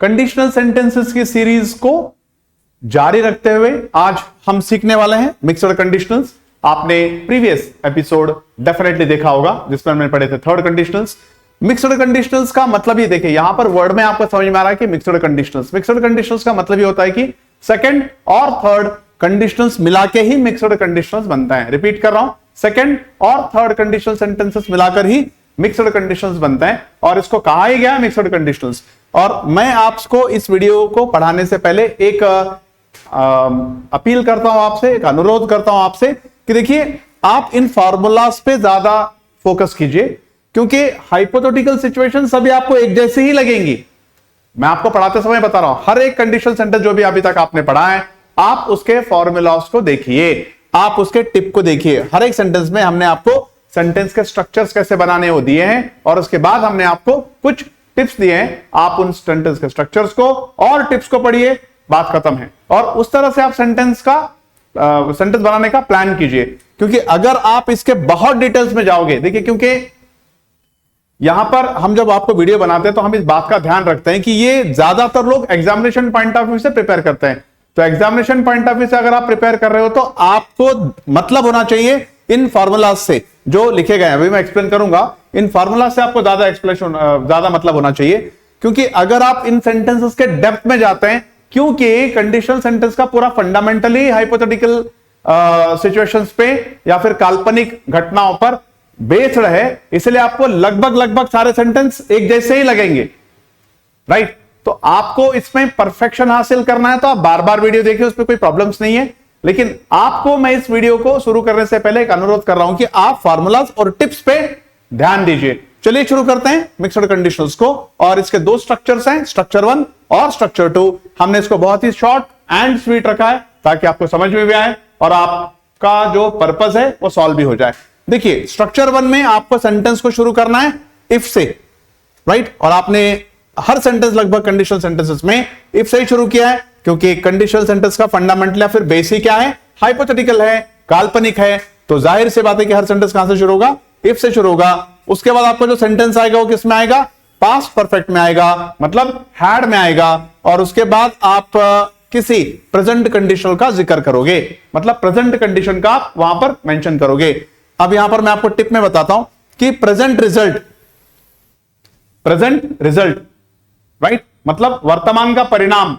Conditional sentences की series को जारी रखते हुए आज हम सीखने वाले हैं मिक्स्ड कंडीशनल्स। आपने प्रीवियस एपिसोड डेफिनेटली देखा होगा जिसमें हमने पढ़े थे थर्ड कंडीशनल्स। मिक्स्ड कंडीशनल्स का मतलब ये देखिए, यहां पर वर्ड में आपको समझ में आ रहा है कि मिक्स्ड कंडीशनल्स का मतलब ये होता है कि सेकंड और थर्ड कंडीशनल्स मिला के ही मिक्स्ड कंडीशनल्स बनता है। रिपीट कर रहा हूं, सेकंड और थर्ड कंडीशनल सेंटेंसेस मिलाकर ही मिक्स्ड कंडीशनल्स बनता है और इसको कहा ही गया है मिक्स्ड कंडीशनल्स। और मैं आपको इस वीडियो को पढ़ाने से पहले एक अपील करता हूं आपसे, एक अनुरोध करता हूं आपसे कि देखिए आप इन फॉर्मूलाज पे ज्यादा फोकस कीजिए, क्योंकि हाइपोथेटिकल सिचुएशन सभी आपको एक जैसी ही लगेंगी। मैं आपको पढ़ाते समय बता रहा हूं, हर एक कंडीशनल सेंटेंस जो भी अभी तक आपने पढ़ा है, आप उसके फॉर्मूलाज को देखिए, आप उसके टिप को देखिए। हर एक सेंटेंस में हमने आपको सेंटेंस के स्ट्रक्चर्स कैसे बनाने वो दिए हैं और उसके बाद हमने आपको कुछ टिप्स दिए हैं। आप उन सेंटेंस के स्ट्रक्चर्स को और टिप्स को पढ़िए, बात खत्म है। और उस तरह से आप सेंटेंस बनाने का प्लान कीजिए, क्योंकि अगर आप इसके बहुत डिटेल्स में जाओगे, देखिए क्योंकि यहां पर हम जब आपको वीडियो बनाते हैं तो हम इस बात का ध्यान रखते हैं कि ये ज्यादातर लोग एग्जामिनेशन पॉइंट ऑफ व्यू से प्रिपेयर करते हैं। तो एग्जामिनेशन पॉइंट ऑफ व्यू से अगर आप प्रिपेयर कर रहे हो तो आपको मतलब होना चाहिए इन फॉर्मूलाज से जो लिखे गए हैं, अभी मैं एक्सप्लेन करूंगा। इन फॉर्मूला से आपको ज्यादा मतलब होना चाहिए, क्योंकि अगर आप इन सेंटेंसेस के डेप्थ में जाते हैं, क्योंकि कंडीशनल सेंटेंस का पूरा फंडामेंटली हाइपोथेटिकल सिचुएशंस पे या फिर काल्पनिक घटनाओं पर बेस्ड है, इसलिए आपको लगभग सारे सेंटेंस एक जैसे ही लगेंगे, राइट। तो आपको इसमें परफेक्शन हासिल करना है तो आप बार बार वीडियो देखिए, उसमें कोई प्रॉब्लम्स नहीं है। लेकिन आपको मैं इस वीडियो को शुरू करने से पहले एक अनुरोध कर रहा हूं कि आप फार्मूलाज और टिप्स पे ध्यान दीजिए। चलिए शुरू करते हैं मिक्स्ड कंडीशनल्स को। और इसके दो स्ट्रक्चर्स हैं, स्ट्रक्चर 1 और स्ट्रक्चर 2। हमने इसको बहुत ही शॉर्ट एंड स्वीट रखा है ताकि आपको समझ में भी आए और आपका जो पर्पस है वो सॉल्व भी हो जाए। देखिए स्ट्रक्चर 1 में आपको सेंटेंस को शुरू करना है इफ से, राइट। और आपने हर सेंटेंस लगभग कंडीशनल सेंटेंसेस में इफ से ही शुरू किया है, क्योंकि कंडीशनल सेंटेंस का फंडामेंटल या फिर बेसिक क्या है, हाइपोथेटिकल है, काल्पनिक है। तो जाहिर सी बात है कि हर सेंटेंस कहां से शुरू होगा, इफ से शुरू होगा। उसके बाद आपको जो सेंटेंस आएगा वो किस में आएगा, पास्ट परफेक्ट में आएगा, मतलब हैड में आएगा। और उसके बाद आप किसी प्रेजेंट कंडीशनल का जिक्र करोगे, मतलब प्रेजेंट कंडीशन का आप वहां पर मेंशन करोगे। अब यहां पर मैं आपको टिप में बताता हूं कि प्रेजेंट रिजल्ट, राइट, मतलब वर्तमान का परिणाम।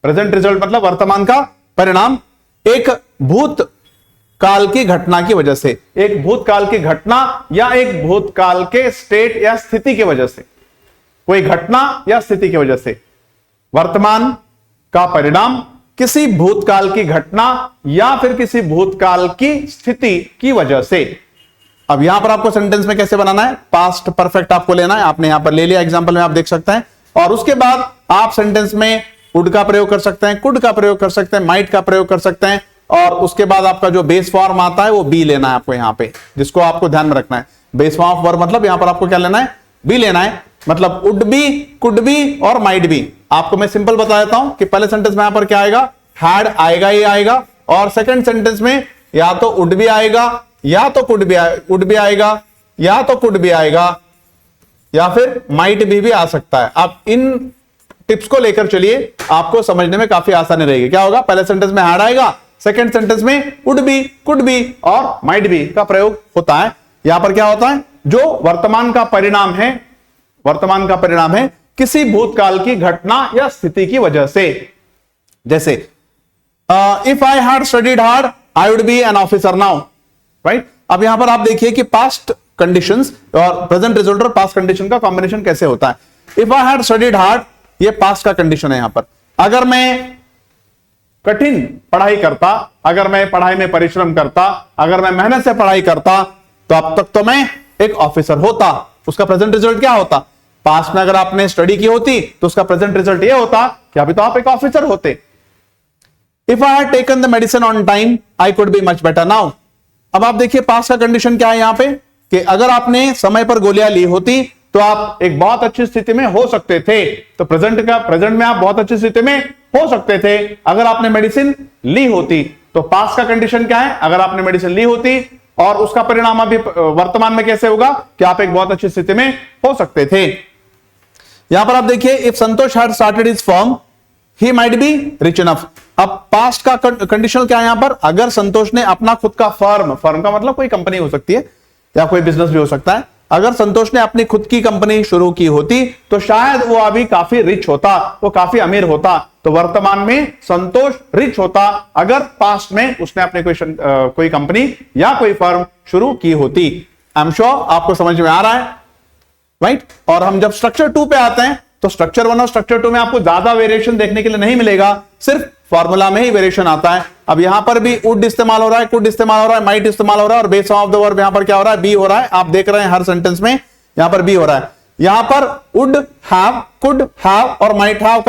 प्रेजेंट रिजल्ट मतलब वर्तमान का परिणाम एक भूतकाल की घटना की वजह से, एक भूतकाल की घटना या एक भूतकाल के स्टेट या स्थिति की वजह से, कोई घटना या स्थिति की वजह से वर्तमान का परिणाम किसी भूतकाल की घटना या फिर किसी भूतकाल की स्थिति की वजह से। अब यहां पर आपको सेंटेंस में कैसे बनाना है, पास्ट परफेक्ट आपको लेना है, आपने यहां पर ले लिया, एग्जांपल में आप देख सकते हैं। और उसके बाद आप सेंटेंस में वुड का प्रयोग कर सकते हैं, कुड का प्रयोग कर सकते हैं, माइट का प्रयोग कर सकते हैं। और उसके बाद आपका जो बेस फॉर्म आता है वो बी लेना है आपको यहां पे, जिसको आपको ध्यान में रखना है। बेस फॉर्म ऑफ वर्ब मतलब यहां पर आपको क्या लेना है, बी लेना है। मतलब वुड बी, कुड बी और माइट बी। आपको मैं सिंपल बता देता हूं कि पहले सेंटेंस में यहां पर क्या आएगा, हैड आएगा, ये आएगा। और सेकंड सेंटेंस में या तो वुड बी आएगा या तो कुड बी आएगा या तो कुड बी आएगा या फिर माइट भी आ सकता है। आप इन टिप्स को लेकर चलिए, आपको समझने में काफी आसानी रहेगी। क्या होगा, पहले सेंटेंस में हैड आएगा, सेकंड सेंटेंस में वुड बी, कुड बी और माइट बी का प्रयोग होता है। यहां पर क्या होता है, जो वर्तमान का परिणाम है किसी भूतकाल की घटना या स्थिति की वजह से। जैसे if I had studied hard I would be an officer now, right. अब यहां पर आप देखिए कि पास्ट कंडीशंस और प्रेजेंट रिजल्ट और पास्ट कंडीशन का कॉम्बिनेशन कैसे होता है। If I had studied hard, ये पास्ट का कंडीशन है। यहां पर अगर मैं कठिन पढ़ाई करता, अगर मैं पढ़ाई में परिश्रम करता, अगर मैं मेहनत से पढ़ाई करता, तो अब तक तो मैं एक ऑफिसर होता। उसका प्रेजेंट रिजल्ट क्या होता, पास्ट में अगर आपने स्टडी की होती तो उसका प्रेजेंट रिजल्ट ये होता कि अभी तो आप एक ऑफिसर होते। If I had taken the medicine on time I could be much better now. अब आप देखिए पास्ट का कंडीशन क्या है यहां पे, कि अगर आपने समय पर गोलियां ली होती तो आप एक बहुत अच्छी स्थिति में हो सकते थे। तो प्रेजेंट में आप बहुत अच्छी स्थिति में हो सकते थे अगर आपने मेडिसिन ली होती। तो पास्ट का कंडीशन क्या है, अगर आपने मेडिसिन ली होती और उसका परिणाम अभी वर्तमान में कैसे होगा कि आप एक बहुत अच्छी स्थिति में हो सकते थे। यहां पर आप देखिए, if Santosh had started his firm he might be rich enough. अब पास्ट का कंडीशनल क्या है यहां पर, अगर संतोष ने अपना खुद का फर्म का मतलब कोई कंपनी हो सकती है या कोई बिजनेस भी हो सकता है, अगर संतोष ने अपनी खुद की कंपनी शुरू की होती तो शायद वो अभी काफी रिच होता, वो काफी अमीर होता। तो वर्तमान में संतोष रिच होता अगर पास्ट में उसने अपनी कोई कंपनी या कोई फर्म शुरू की होती। आई एम श्योर आपको समझ में आ रहा है, राइट? और हम जब स्ट्रक्चर 2 पे आते हैं तो स्ट्रक्चर 1 और स्ट्रक्चर 2 में आपको ज्यादा वेरिएशन देखने के लिए नहीं मिलेगा, सिर्फ फॉर्मूला में ही वेरिएशन आता है। अब यहां पर भी वुड इस्तेमाल हो रहा है, कुड इस्तेमाल हो रहा है, माइट इस्तेमाल हो रहा है, और बेस ऑफ द वर्ब यहां पर क्या हो रहा है, बी हो रहा है। आप देख रहे हैं हर सेंटेंस में यहां पर बी हो रहा है। यहां पर वुड हैव, कुड हैव और माइट हैव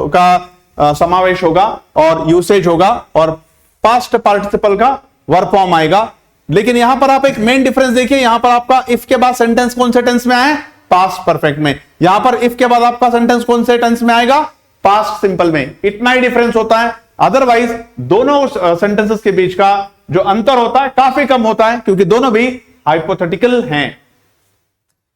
का समावेश होगा और यूसेज होगा और पास्ट पार्टिसिपल का वर्ब फॉर्म आएगा। लेकिन यहां पर आप एक मेन डिफरेंस देखिए, यहां पर आपका इफ के बाद सेंटेंस कौन से टेंस में आए, पास्ट परफेक्ट में। यहां पर इफ के बाद आपका सेंटेंस कौन से टेंस में आएगा, पास्ट सिंपल में। इतना ही डिफरेंस होता है, अदरवाइज दोनों सेंटेंसेस के बीच का जो अंतर होता है काफी कम होता है, क्योंकि दोनों भी हाइपोथेटिकल हैं।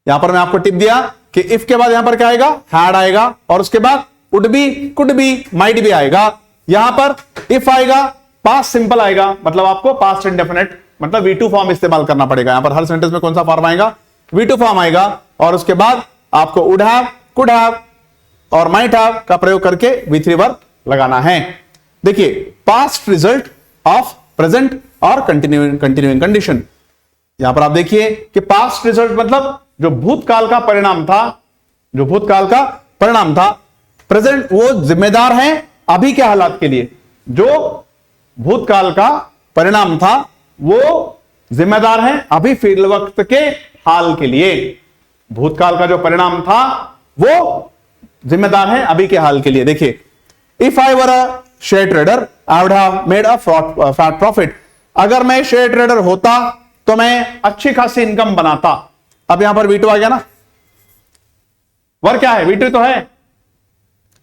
यहां पर मैं आपको टिप दिया कि इफ के बाद यहां पर क्या आएगा, हैड आएगा, और उसके बाद would be, could be, might भी आएगा। यहां पर इफ आएगा, पास्ट सिंपल आएगा, मतलब आपको पास्ट इंडेफिनिट मतलब V2 फॉर्म इस्तेमाल करना पड़ेगा। यहां पर हर सेंटेंस में कौन सा फॉर्म आएगा, V2 फॉर्म आएगा, और उसके बाद आपको वुड हैव, कुड हैव और माइट हैव का प्रयोग करके V3 वर्ब लगाना है। देखिए, पास्ट रिजल्ट ऑफ प्रेजेंट और कंटिन्यूइंग कंडीशन। यहां पर आप देखिए कि पास्ट रिजल्ट मतलब जो भूतकाल का परिणाम था, प्रेजेंट वो जिम्मेदार है अभी के हालात के लिए। जो भूतकाल का परिणाम था वो जिम्मेदार है अभी फिल वक्त के हाल के लिए। भूतकाल का जो परिणाम था वो जिम्मेदार है अभी के हाल के लिए। देखिए, if I were a share trader I would have made a fat profit. अगर मैं शेयर ट्रेडर होता तो मैं अच्छी खासी इनकम बनाता। अब यहां पर V2 आ गया ना, वर क्या है, V2 तो है।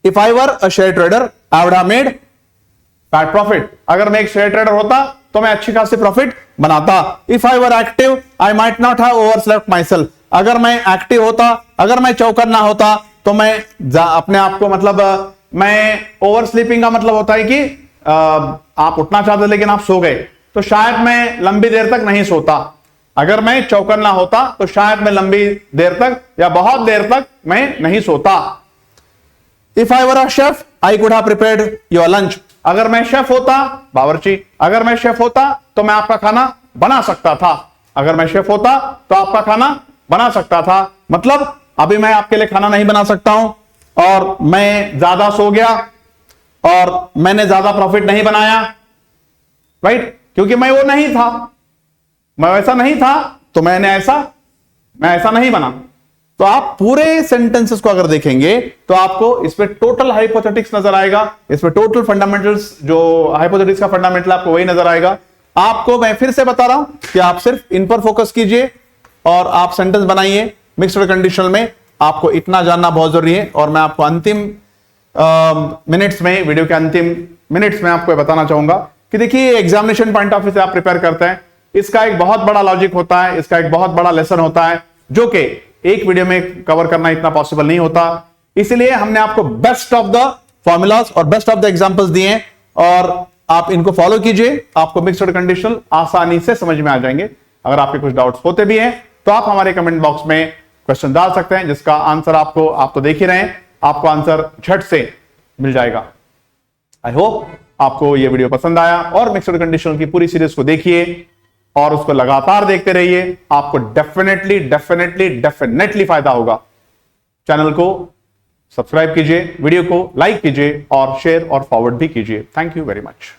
If I were a share trader I would have made fat profit. अगर मैं एक शेयर ट्रेडर होता तो मैं अच्छी खासी प्रॉफिट बनाता। If I were active I might not have overslept myself. अगर मैं एक्टिव होता, अगर मैं चौकन्ना होता तो मैं अपने आप को, मतलब मैं ओवर स्लीपिंग का मतलब होता है कि आप उठना चाहते लेकिन आप सो गए, तो शायद मैं लंबी देर तक नहीं सोता। अगर मैं चौकन्ना होता तो शायद मैं लंबी देर तक या बहुत देर तक मैं नहीं सोता। If I were a chef I could have prepared your lunch. अगर मैं शेफ होता, बावर्ची, अगर मैं शेफ होता तो मैं आपका खाना बना सकता था। अगर मैं शेफ होता तो आपका खाना बना सकता था, मतलब अभी मैं आपके लिए खाना नहीं बना सकता हूं और मैं ज्यादा सो गया और मैंने ज्यादा प्रॉफिट नहीं बनाया, राइट? क्योंकि मैं वो नहीं था, मैं वैसा नहीं था तो मैं ऐसा नहीं बना। तो आप पूरे सेंटेंसेस को अगर देखेंगे तो आपको इसमें टोटल हाइपोथेटिक्स नजर आएगा, इसमें टोटल फंडामेंटल्स, जो हाइपोथेटिक्स का फंडामेंटल आपको वही नजर आएगा। आपको मैं फिर से बता रहा हूं कि आप सिर्फ इन पर फोकस कीजिए और आप सेंटेंस बनाइए मिक्स्ड कंडीशनल में। आपको इतना जानना बहुत जरूरी है। और मैं आपको अंतिम मिनट्स में, वीडियो के अंतिम मिनट्स में आपको बताना चाहूंगा कि देखिए, एग्जामिनेशन पॉइंट ऑफ व्यू से आप प्रिपेयर करते हैं, इसका एक बहुत बड़ा लॉजिक होता है, इसका एक बहुत बड़ा लेसन होता है, जो कि एक वीडियो में कवर करना इतना पॉसिबल नहीं होता। इसलिए हमने आपको बेस्ट ऑफ द फॉर्मूलाज और बेस्ट ऑफ द एग्जांपल्स दिए हैं और आप इनको फॉलो कीजिए, आपको मिक्स्ड कंडीशनल आसानी से समझ में आ जाएंगे। अगर आपके कुछ डाउट्स होते भी हैं तो आप हमारे कमेंट बॉक्स में क्वेश्चन डाल सकते हैं, जिसका आंसर आपको, आप तो देख ही रहे हैं, आपको आंसर झट से मिल जाएगा। आई होप आपको यह वीडियो पसंद आया और मिक्स्ड कंडीशनल की पूरी सीरीज को देखिए और उसको लगातार देखते रहिए। आपको डेफिनेटली फायदा होगा। चैनल को सब्सक्राइब कीजिए, वीडियो को लाइक कीजिए और शेयर और फॉरवर्ड भी कीजिए। Thank you very much.